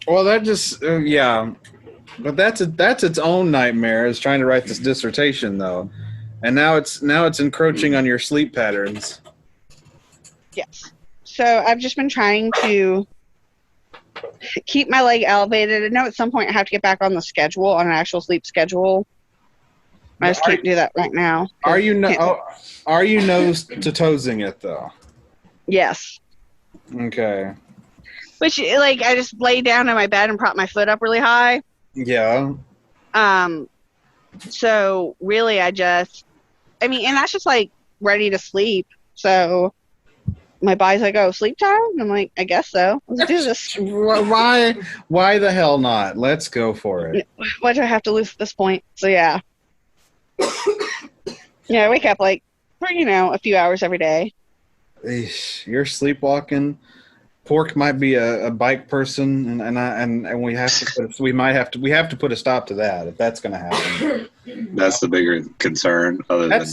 Well, that just yeah, but that's its own nightmare. Is trying to write this dissertation though, and now it's encroaching on your sleep patterns. Yes. So I've just been trying to keep my leg elevated. I know at some point I have to get back on the schedule, on an actual sleep schedule. I just can't do that right now. Are you nose to toesing it though? Yes. Okay. Which, like, I just lay down in my bed and prop my foot up really high. Yeah. So really, and that's just like ready to sleep. So my body's like, "Oh, sleep time?" And I'm like, "I guess so. Let's do this." Why the hell not? Let's go for it. What do I have to lose at this point? So yeah. Yeah, I wake up like for a few hours every day. Eesh, you're sleepwalking. Pork might be a bike person, and we have to put a stop to that if that's going to happen. That's the bigger concern, other than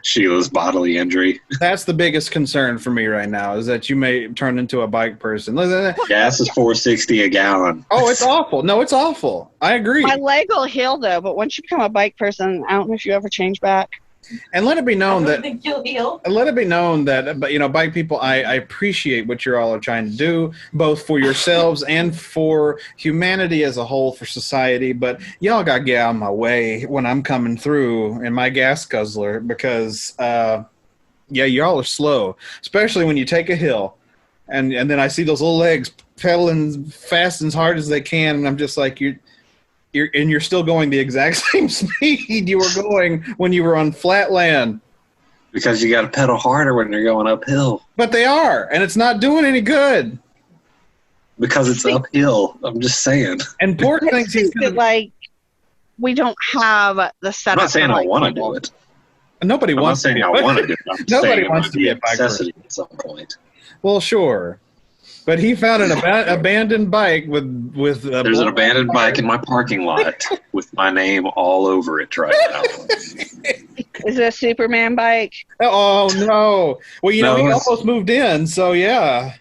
Sheila's bodily injury. That's the biggest concern for me right now, is that you may turn into a bike person. Gas is $4.60 a gallon. Oh, it's awful. No, it's awful. I agree. My leg will heal though, but once you become a bike person, I don't know if you ever change back. And let it be known I don't think you'll heal. let it be known that, bike people, I appreciate what you all are trying to do, both for yourselves and for humanity as a whole, for society. But y'all got to get out of my way when I'm coming through in my gas guzzler, because, y'all are slow, especially when you take a hill. And then I see those little legs pedaling fast and as hard as they can, and I'm just like, you're still going the exact same speed you were going when you were on flat land. Because you got to pedal harder when you're going uphill. But they are, and it's not doing any good. Because it's uphill. I'm just saying. And Pork thinks he's going to... Like, we don't have the setup. I'm not saying I want to do it. Nobody wants to. I'm not saying I want to do it. I'm just Nobody saying wants it to might be be a a bike necessity person. at some point. Well, sure. But he found an abandoned bike with There's an abandoned bike in my parking lot with my name all over it right now. Is it a Superman bike? Oh no! Well, he No, almost moved in, so yeah.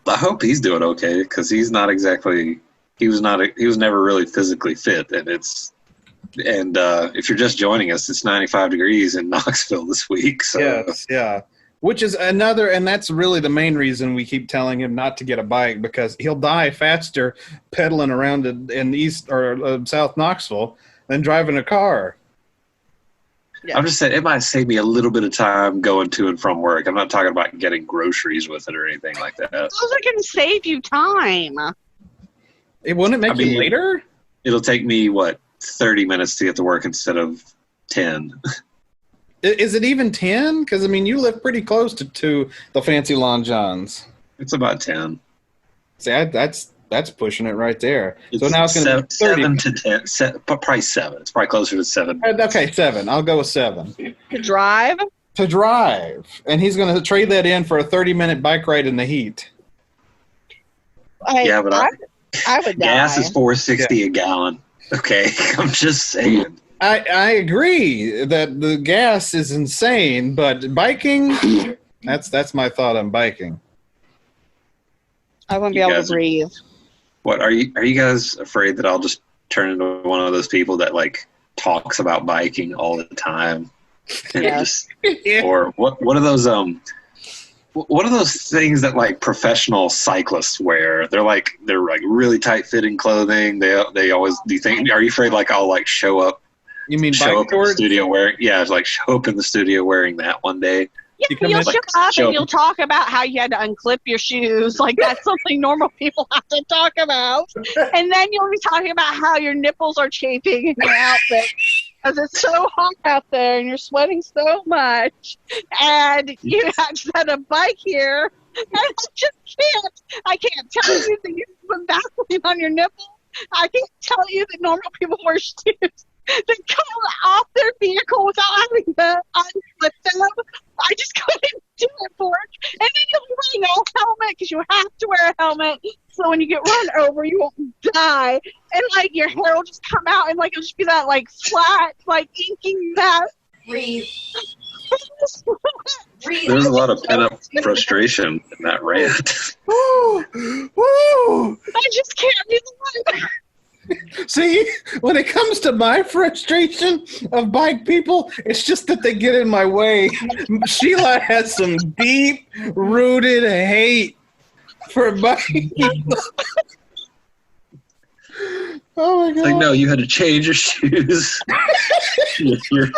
I hope he's doing okay, because he's not exactly. He was never really physically fit, and if you're just joining us, it's 95 degrees in Knoxville this week. So Yes, yeah. Which is another, and that's really the main reason we keep telling him not to get a bike, because he'll die faster pedaling around in East or South Knoxville than driving a car. Yeah. I'm just saying it might save me a little bit of time going to and from work. I'm not talking about getting groceries with it or anything like that. Those are going to save you time. It wouldn't make you later? It'll take me 30 minutes to get to work instead of 10. Is it even 10? Because, you live pretty close to the fancy Long John's. It's about 10. See, that's pushing it right there. It's so now it's going to be 30. 7 to 10, probably 7. It's probably closer to 7. Okay, 7. I'll go with 7. To drive? To drive. And he's going to trade that in for a 30-minute bike ride in the heat. Yeah, but I would die. Gas is $4.60 a gallon. Okay, I'm just saying. I agree that the gas is insane, but biking, that's my thought on biking. I wouldn't be able to breathe. What are you guys afraid that I'll just turn into one of those people that talks about biking all the time? And Yeah. Or what are those what are those things that professional cyclists wear? They're really tight fitting clothing. They always do you think, are you afraid I'll show up? You mean show bike up in the shorts? studio wearing? Yeah, show up in the studio wearing that one day. Yeah, you'll show up and you'll talk about how you had to unclip your shoes. That's something normal people have to talk about. And then you'll be talking about how your nipples are chafing in your outfit because it's so hot out there and you're sweating so much. And you just had a bike here. And I can't tell you that you put Vaseline on your nipples. I can't tell you that normal people wear shoes that come off their vehicle without having to unflip them. I just couldn't do it, Pork. And then you'll be wearing a helmet because you have to wear a helmet so when you get run over, you won't die. And your hair will just come out and it'll just be that flat, inking mess. Breathe. There's a lot of pent-up frustration in that rant. Woo! just can't be the one. See, when it comes to my frustration of bike people, it's just that they get in my way. Sheila has some deep-rooted hate for bike people. Oh my god! Like, no, you had to change your shoes. It's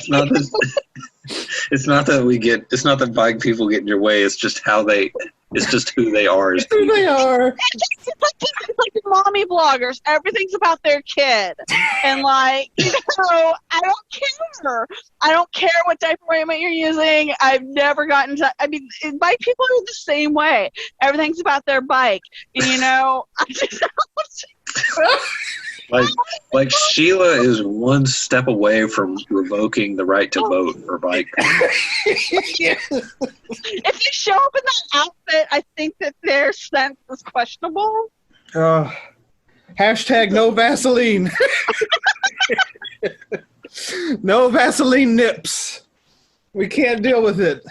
not that. It's not that bike people get in your way. It's just it's just who they are. It's who they are. It's like the mommy bloggers. Everything's about their kid. And I don't care. I don't care what diaper ointment you're using. I've never gotten to, bike people are the same way. Everything's about their bike. And, I just Like Sheila is one step away from revoking the right to vote for bike. Yes. If they show up in that outfit, I think that their sense is questionable. Hashtag no Vaseline. No Vaseline nips. We can't deal with it.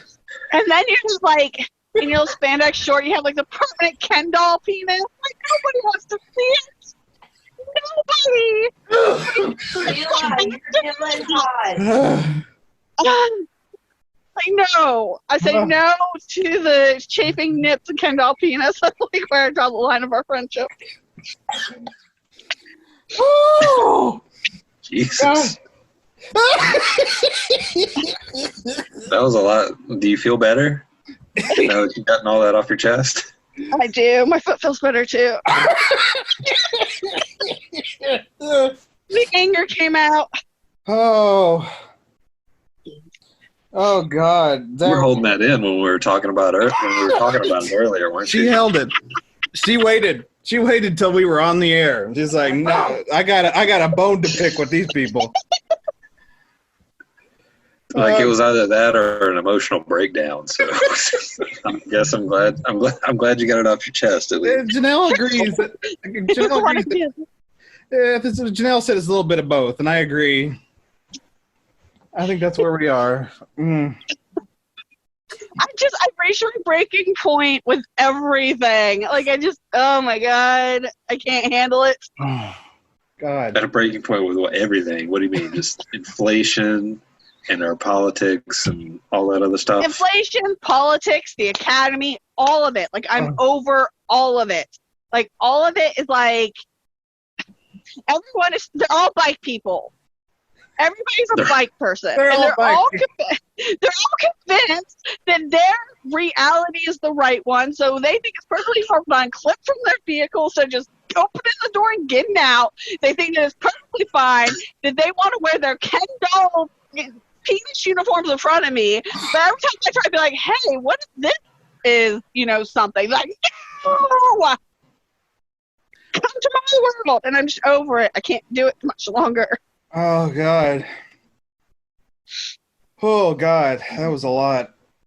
And then you're just like, in your little spandex short, you have like the permanent Ken doll penis. Like, nobody wants to see it. Nobody. I know. I say no to the chafing nips and Ken doll penis. That's like where I draw the line of our friendship. Oh, Jesus. That was a lot. Do you feel better? Now that you've gotten all that off your chest? I do. My foot feels better too. The anger came out. Oh God! You were holding that in when we were talking about it earlier, weren't you? She held it. She waited. She waited till we were on the air. She's like, "No, I got a bone to pick with these people." Like it was either that or an emotional breakdown. So I guess I'm glad you got it off your chest at least. Janelle agrees. Janelle said it's a little bit of both, and I agree. I think that's where we are. I reached my breaking point with everything. Like oh my God, I can't handle it. Oh, God. At a breaking point with everything. What do you mean? Just inflation and our politics and all that other stuff? Inflation, politics, the academy, all of it. Like I'm over all of it. Like all of it is like they're all bike people. Everybody's a bike person. They're all convinced that their reality is the right one. So they think it's perfectly fine. Clip from their vehicle, so just opening the door and getting out. They think that it's perfectly fine. That they want to wear their Ken doll penis uniforms in front of me. But every time I try to be like, hey, what if this is, something? Like, no! Come to my world. And I'm just over it. I can't do it much longer. Oh God. Oh God, that was a lot.